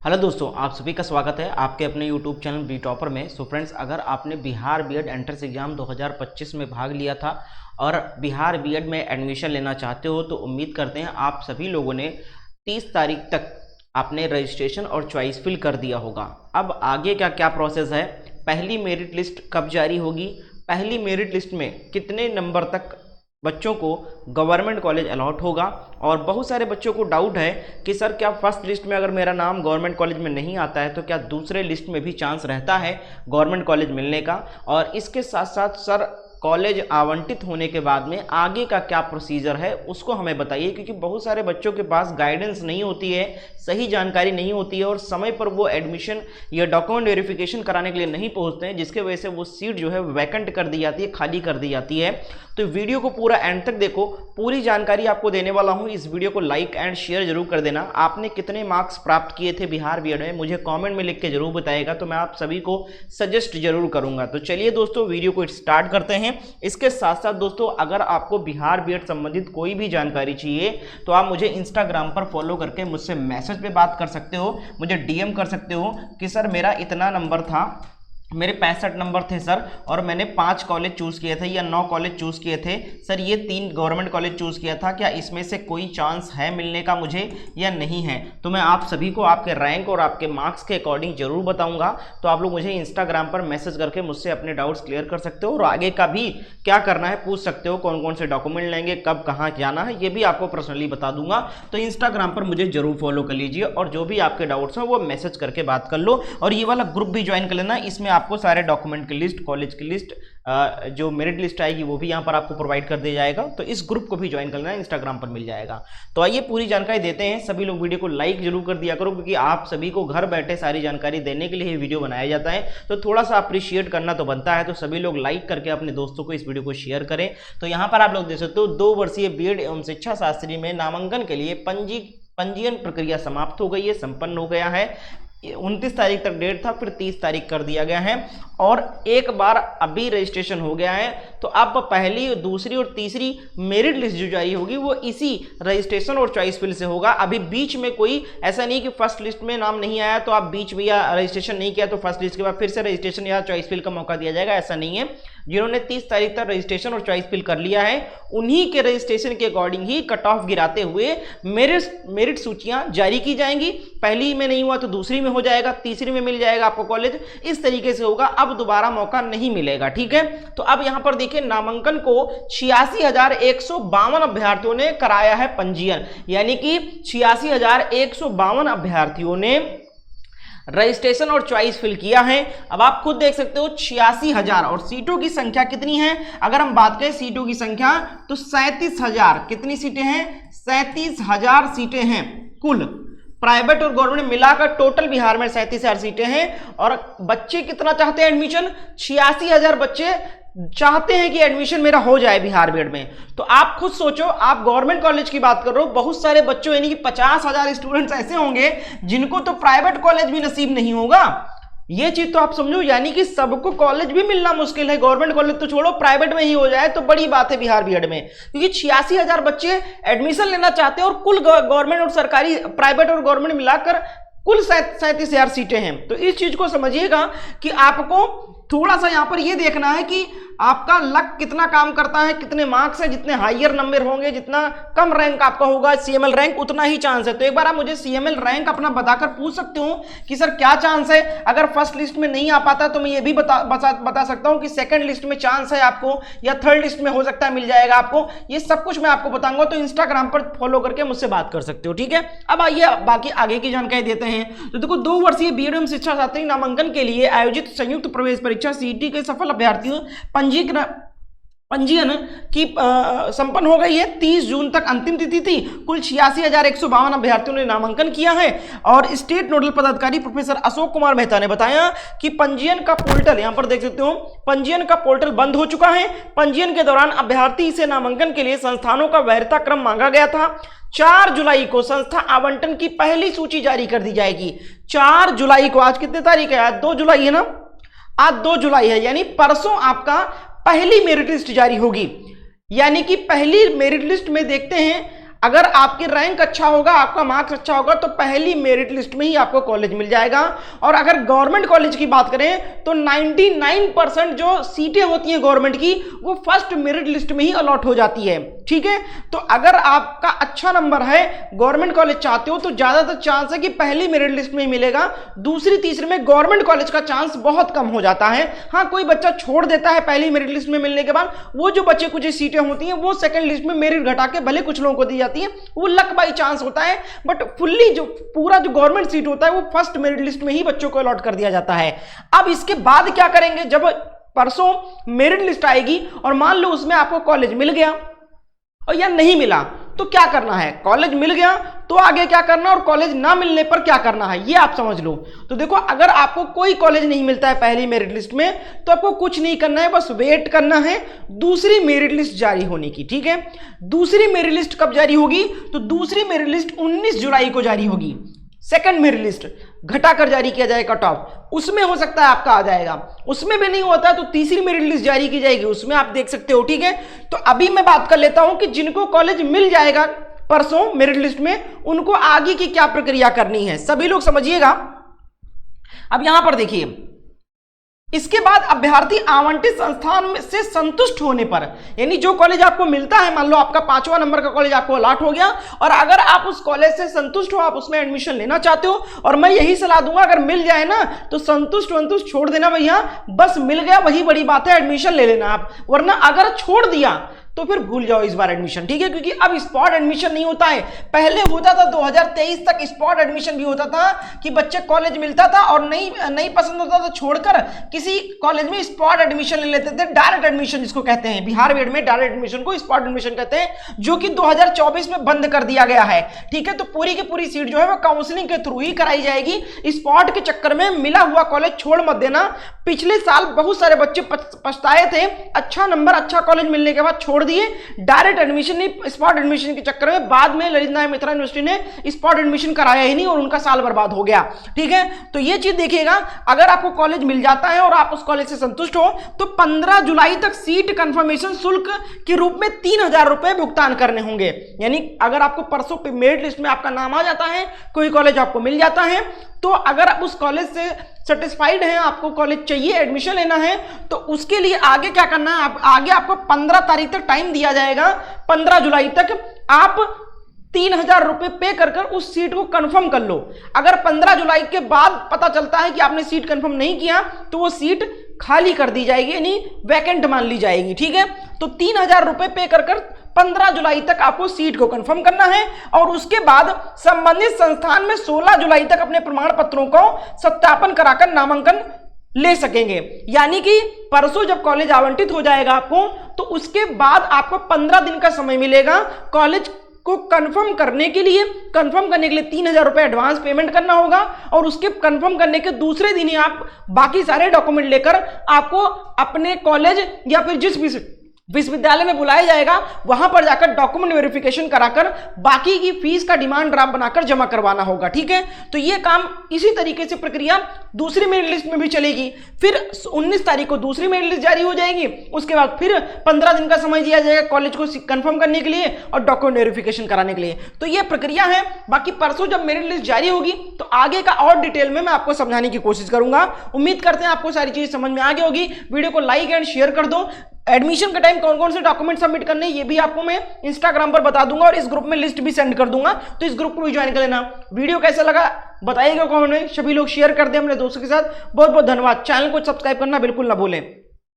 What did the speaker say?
Hello दोस्तों, आप सभी का स्वागत है आपके अपने यूट्यूब चैनल बी टॉपर में। सो फ्रेंड्स, अगर आपने बिहार बीएड एंट्रेंस एग्जाम 2025 में भाग लिया था और बिहार बीएड में एडमिशन लेना चाहते हो तो उम्मीद करते हैं आप सभी लोगों ने 30 तारीख तक आपने रजिस्ट्रेशन और चॉइस फिल कर दिया होगा। अब आगे का क्या प्रोसेस है, पहली मेरिट लिस्ट कब जारी होगी, पहली मेरिट लिस्ट में कितने नंबर तक बच्चों को गवर्नमेंट कॉलेज अलॉट होगा। और बहुत सारे बच्चों को डाउट है कि सर क्या फर्स्ट लिस्ट में अगर मेरा नाम गवर्नमेंट कॉलेज में नहीं आता है तो क्या दूसरे लिस्ट में भी चांस रहता है गवर्नमेंट कॉलेज मिलने का। और इसके साथ साथ सर कॉलेज आवंटित होने के बाद में आगे का क्या प्रोसीजर है उसको हमें बताइए, क्योंकि बहुत सारे बच्चों के पास गाइडेंस नहीं होती है, सही जानकारी नहीं होती है और समय पर वो एडमिशन या डॉक्यूमेंट वेरिफिकेशन कराने के लिए नहीं पहुंचते हैं, जिसके वजह से वो सीट जो है वैकेंट कर दी जाती है, खाली कर दी जाती है। तो वीडियो को पूरा एंड तक देखो, पूरी जानकारी आपको देने वाला हूं। इस वीडियो को लाइक एंड शेयर जरूर कर देना। आपने कितने मार्क्स प्राप्त किए थे बिहार बीएड में मुझे कमेंट में लिख के जरूर बताएगा, तो मैं आप सभी को सजेस्ट जरूर करूंगा। तो चलिए दोस्तों, वीडियो को स्टार्ट करते हैं। इसके साथ साथ दोस्तों, अगर आपको बिहार बीएड संबंधित कोई भी जानकारी चाहिए तो आप मुझे इंस्टाग्राम पर फॉलो करके मुझसे मैसेज पे बात कर सकते हो, मुझे डीएम कर सकते हो कि सर मेरा इतना नंबर था, मेरे 65 नंबर थे सर और मैंने 5 कॉलेज चूज़ किए थे या 9 कॉलेज चूज़ किए थे सर, ये 3 गवर्नमेंट कॉलेज चूज़ किया था, क्या इसमें से कोई चांस है मिलने का मुझे या नहीं है। तो मैं आप सभी को आपके रैंक और आपके मार्क्स के अकॉर्डिंग जरूर बताऊंगा। तो आप लोग मुझे इंस्टाग्राम पर मैसेज करके मुझसे अपने डाउट्स क्लियर कर सकते हो और आगे का भी क्या करना है पूछ सकते हो, कौन कौन से डॉक्यूमेंट लेंगे, कब कहाँ जाना है, ये भी आपको पर्सनली बता दूंगा। तो इंस्टाग्राम पर मुझे जरूर फॉलो कर लीजिए और जो भी आपके डाउट्स हैं वो मैसेज करके बात कर लो। और ये वाला ग्रुप भी ज्वाइन कर लेना, इसमें आपको सारे डॉक्यूमेंट की लिस्ट, कॉलेज की लिस्ट, जो मेरिट लिस्ट आएगी वो भी यहाँ पर आपको प्रोवाइड कर दिया जाएगा। तो इस ग्रुप को भी ज्वाइन कर लेना, इंस्टाग्राम पर मिल जाएगा। तो आइए पूरी जानकारी देते हैं। सभी लोग वीडियो को लाइक जरूर कर दिया करो, क्योंकि आप सभी को घर बैठे सारी जानकारी देने के लिए ये वीडियो बनाया जाता है, तो थोड़ा सा अप्रिशिएट करना तो बनता है। तो सभी लोग लाइक करके अपने दोस्तों को इस वीडियो को शेयर करें। तो यहाँ पर आप लोग देख सकते हो 2 वर्षीय बीएड एवं शिक्षा शास्त्री में नामांकन के लिए पंजीयन प्रक्रिया समाप्त हो गई है, संपन्न हो गया है। 29 तारीख तक डेट था, फिर 30 तारीख कर दिया गया है और एक बार अभी रजिस्ट्रेशन हो गया है। तो अब पहली, दूसरी और तीसरी मेरिट लिस्ट जो जारी होगी वो इसी रजिस्ट्रेशन और चॉइस फिल से होगा। अभी बीच में कोई ऐसा नहीं कि फर्स्ट लिस्ट में नाम नहीं आया तो आप बीच में या रजिस्ट्रेशन नहीं किया तो फर्स्ट लिस्ट के बाद फिर से रजिस्ट्रेशन या चॉइस फिल का मौका दिया जाएगा, ऐसा नहीं है। जिन्होंने 30 तारीख तक रजिस्ट्रेशन और चॉइस फिल कर लिया है उन्हीं के रजिस्ट्रेशन के अकॉर्डिंग ही कट ऑफ गिराते हुए मेरिट सूचियां जारी की जाएंगी। पहली में नहीं हुआ तो दूसरी में हो जाएगा, तीसरी में मिल जाएगा आपको कॉलेज, इस तरीके से होगा। अब दोबारा मौका नहीं मिलेगा, ठीक है। तो अब यहां पर देखिए, नामांकन को 86,152 अभ्यर्थियों ने कराया है पंजीयन, यानी कि 86,152 अभ्यर्थियों ने रजिस्ट्रेशन और चॉइस फिल किया है। अब आप खुद देख सकते हो 86,000 और सीटों की संख्या कितनी है। अगर हम बात करें सीटों की संख्या तो 37,000, कितनी सीटें हैं, 37,000 सीटें हैं कुल, प्राइवेट और गवर्नमेंट मिलाकर टोटल बिहार में 37,000 सीटें हैं। और बच्चे कितना चाहते हैं एडमिशन, 86,000 बच्चे चाहते हैं कि एडमिशन मेरा हो जाए बिहार बीएड में। तो आप खुद सोचो, आप गवर्नमेंट कॉलेज की बात कर रहे हो, बहुत सारे बच्चों यानी कि 50,000 स्टूडेंट्स ऐसे होंगे जिनको तो प्राइवेट कॉलेज भी नसीब नहीं होगा। ये चीज तो आप समझो, यानी कि सबको कॉलेज भी मिलना मुश्किल है। गवर्नमेंट कॉलेज तो छोड़ो, प्राइवेट में ही हो जाए तो बड़ी बात है बिहार बीएड में, क्योंकि 86,000 बच्चे एडमिशन लेना चाहते हैं और कुल गवर्नमेंट और सरकारी, प्राइवेट और गवर्नमेंट मिलाकर कुल 37,000 सीटें हैं। तो इस चीज को समझिएगा कि आपको थोड़ा सा यहां पर यह देखना है कि आपका लक कितना काम करता है, कितने मार्क्स है। जितने हायर नंबर होंगे, जितना कम रैंक आपका होगा सीएमएल रैंक, उतना ही चांस है। तो एक बार आप मुझे सीएमएल रैंक अपना बताकर पूछ सकते हो कि सर क्या चांस है। अगर फर्स्ट लिस्ट में नहीं आ पाता तो मैं ये भी बता सकता हूं कि सेकंड लिस्ट में चांस है आपको, या थर्ड लिस्ट में हो सकता है मिल जाएगा आपको। ये सब कुछ मैं आपको बताऊंगा, तो इंस्टाग्राम पर फॉलो करके मुझसे बात कर सकते हो, ठीक है। अब आइए बाकी आगे की जानकारी देते हैं। तो देखो, 2 वर्षीय बीएड एवं शिक्षा शास्त्री नामांकन के लिए आयोजित संयुक्त प्रवेश परीक्षा सीईटी के सफल अभ्यर्थियों पंजीयन की संपन्न हो गई है। 30 जून तक अंतिम तिथि थी। कुल 86,152 अभ्यर्थियों ने नामांकन किया है। और स्टेट नोडल पदाधिकारी प्रोफेसर अशोक कुमार मेहता ने बताया कि पंजीयन का पोर्टल, यहां पर देख सकते हो, पंजीयन का पोर्टल बंद हो चुका है। पंजीयन के दौरान अभ्यर्थी से नामांकन के लिए संस्थानों का वैधता क्रम मांगा गया था। 4 जुलाई को संस्था आवंटन की पहली सूची जारी कर दी जाएगी। 4 जुलाई को, आज कितनी तारीख है, आज 2 जुलाई है ना, आज 2 जुलाई है, यानी परसों आपका पहली मेरिट लिस्ट जारी होगी। यानी कि पहली मेरिट लिस्ट में देखते हैं अगर आपकी रैंक अच्छा होगा, आपका मार्क्स अच्छा होगा, तो पहली मेरिट लिस्ट में ही आपको कॉलेज मिल जाएगा। और अगर गवर्नमेंट कॉलेज की बात करें तो 99% जो सीटें होती हैं गवर्नमेंट की वो फर्स्ट मेरिट लिस्ट में ही अलॉट हो जाती है। ठीक है, तो अगर आपका अच्छा नंबर है, गवर्नमेंट कॉलेज चाहते हो, तो ज्यादातर चांस है कि पहली मेरिट लिस्ट में ही मिलेगा। दूसरी तीसरी में गवर्नमेंट कॉलेज का चांस बहुत कम हो जाता है। हाँ, कोई बच्चा छोड़ देता है पहली मेरिट लिस्ट में मिलने के बाद, वो जो बच्चे कुछ सीटें होती हैं वो सेकंड लिस्ट में मेरिट घटा के भले कुछ लोगों को दी जाती है, वो लक बाई चांस होता है। बट फुल्ली जो पूरा जो गवर्नमेंट सीट होता है वो फर्स्ट मेरिट लिस्ट में ही बच्चों को अलॉट कर दिया जाता है। अब इसके बाद क्या करेंगे, जब परसों मेरिट लिस्ट आएगी और मान लो उसमें आपको कॉलेज मिल गया और या नहीं मिला, तो क्या करना है। कॉलेज मिल गया तो आगे क्या करना और कॉलेज ना मिलने पर क्या करना है, ये आप समझ लो। तो देखो, अगर आपको कोई कॉलेज नहीं मिलता है पहली मेरिट लिस्ट में, तो आपको कुछ नहीं करना है, बस वेट करना है दूसरी मेरिट लिस्ट जारी होने की। ठीक है, दूसरी मेरिट लिस्ट कब जारी होगी, तो दूसरी मेरिट लिस्ट 19 जुलाई को जारी होगी। सेकंड मेरिट लिस्ट घटाकर जारी किया जाएगा कट ऑफ, उसमें हो सकता है आपका आ जाएगा। उसमें भी नहीं होता तो तीसरी मेरिट लिस्ट जारी की जाएगी, उसमें आप देख सकते हो। ठीक है, तो अभी मैं बात कर लेता हूं कि जिनको कॉलेज मिल जाएगा परसों मेरिट लिस्ट में, उनको आगे की क्या प्रक्रिया करनी है, सभी लोग समझिएगा। अब यहां पर देखिए, इसके बाद अभ्यर्थी आवंटित संस्थान में से संतुष्ट होने पर, यानी जो कॉलेज आपको मिलता है, मान लो आपका 5वां नंबर का कॉलेज आपको अलॉट हो गया और अगर आप उस कॉलेज से संतुष्ट हो, आप उसमें एडमिशन लेना चाहते हो, और मैं यही सलाह दूंगा, अगर मिल जाए ना तो संतुष्ट छोड़ देना भैया, बस मिल गया वही बड़ी बात है, एडमिशन ले लेना आप। वरना अगर छोड़ दिया तो फिर भूल जाओ इस बार एडमिशन। ठीक है, क्योंकि अब स्पॉट एडमिशन नहीं होता है, पहले होता था 2023 तक स्पॉट एडमिशन भी होता था कि बच्चे कॉलेज मिलता था और नहीं पसंद होता तो छोड़कर किसी कॉलेज में स्पॉट एडमिशन ले लेते थे, डायरेक्ट एडमिशन जिसको कहते हैं, बिहार बीएड में डायरेक्ट एडमिशन को स्पॉट एडमिशन कहते हैं, जो कि 2024 में बंद कर दिया गया है। ठीक है, तो पूरी की पूरी सीट जो है वो काउंसलिंग के थ्रू ही कराई जाएगी। स्पॉट के चक्कर में मिला हुआ कॉलेज छोड़ मत देना। पिछले साल बहुत सारे बच्चे पछताए थे, अच्छा नंबर अच्छा कॉलेज मिलने के बाद छोड़ दिए, डायरेक्ट एडमिशन नहीं, स्पॉट एडमिशन के चक्कर में बाद में ललित नारायण मिथिला यूनिवर्सिटी ने स्पॉट एडमिशन कराया ही नहीं और उनका साल बर्बाद हो गया। ठीक है, तो ये चीज देखिएगा, अगर आपको कॉलेज मिल जाता है और आप उस कॉलेज से संतुष्ट हो तो 15 जुलाई तक सीट कंफर्मेशन शुल्क के रूप में 3000 रुपए भुगतान करने होंगे। यानी अगर आपको परसों मेरिट लिस्ट में आपका नाम आ जाता है, कोई कॉलेज आपको मिल जाता है, तो अगर आप उस कॉलेज से सेटिस्फाइड हैं, आपको कॉलेज चाहिए, एडमिशन लेना है, तो उसके लिए आगे क्या करना है, आगे आपको 15 तारीख तक टाइम दिया जाएगा। 15 जुलाई तक आप 3000 रुपए पे कर उस सीट को कंफर्म कर लो। अगर 15 जुलाई के बाद पता चलता है कि आपने सीट कंफर्म नहीं किया तो वो सीट खाली कर दी जाएगी, यानी वैकेंट मान ली जाएगी। ठीक है, तो 3000 रुपए पे कर 15 जुलाई तक आपको सीट को कंफर्म करना है और उसके बाद संबंधित संस्थान में 16 जुलाई तक अपने प्रमाण पत्रों को सत्यापन कराकर नामांकन ले सकेंगे। यानी कि परसों जब कॉलेज आवंटित हो जाएगा आपको, तो उसके बाद आपको 15 दिन का समय मिलेगा कॉलेज को कंफर्म करने के लिए। कंफर्म करने के लिए 3000 रुपए एडवांस पेमेंट करना होगा और उसके कंफर्म करने के दूसरे दिन ही आप बाकी सारे डॉक्यूमेंट लेकर आपको अपने कॉलेज या फिर जिस भी विश्वविद्यालय में बुलाया जाएगा वहां पर जाकर डॉक्यूमेंट वेरिफिकेशन कराकर बाकी की फीस का डिमांड ड्राफ्ट बनाकर जमा करवाना होगा। ठीक है, तो ये काम इसी तरीके से प्रक्रिया दूसरी मेरिट लिस्ट में भी चलेगी। फिर 19 तारीख को दूसरी मेरिट लिस्ट जारी हो जाएगी, उसके बाद फिर 15 दिन का समय दिया जाएगा कॉलेज को कंफर्म करने के लिए और डॉक्यूमेंट वेरिफिकेशन कराने के लिए। तो ये प्रक्रिया है। बाकी परसों जब मेरिट लिस्ट जारी होगी तो आगे का और डिटेल में मैं आपको समझाने की कोशिश करूंगा। उम्मीद करते हैं आपको सारी चीज समझ में आ गई होगी। वीडियो को लाइक एंड शेयर कर दो। एडमिशन के टाइम कौन कौन से डॉक्यूमेंट सबमिट करने ये भी आपको मैं इंस्टाग्राम पर बता दूंगा और इस ग्रुप में लिस्ट भी सेंड कर दूंगा, तो इस ग्रुप को भी ज्वाइन कर लेना। वीडियो कैसा लगा बताइएगा कमेंट में, सभी लोग शेयर कर दें अपने दोस्तों के साथ। बहुत बहुत धन्यवाद। चैनल को सब्सक्राइब करना बिल्कुल ना भूलें।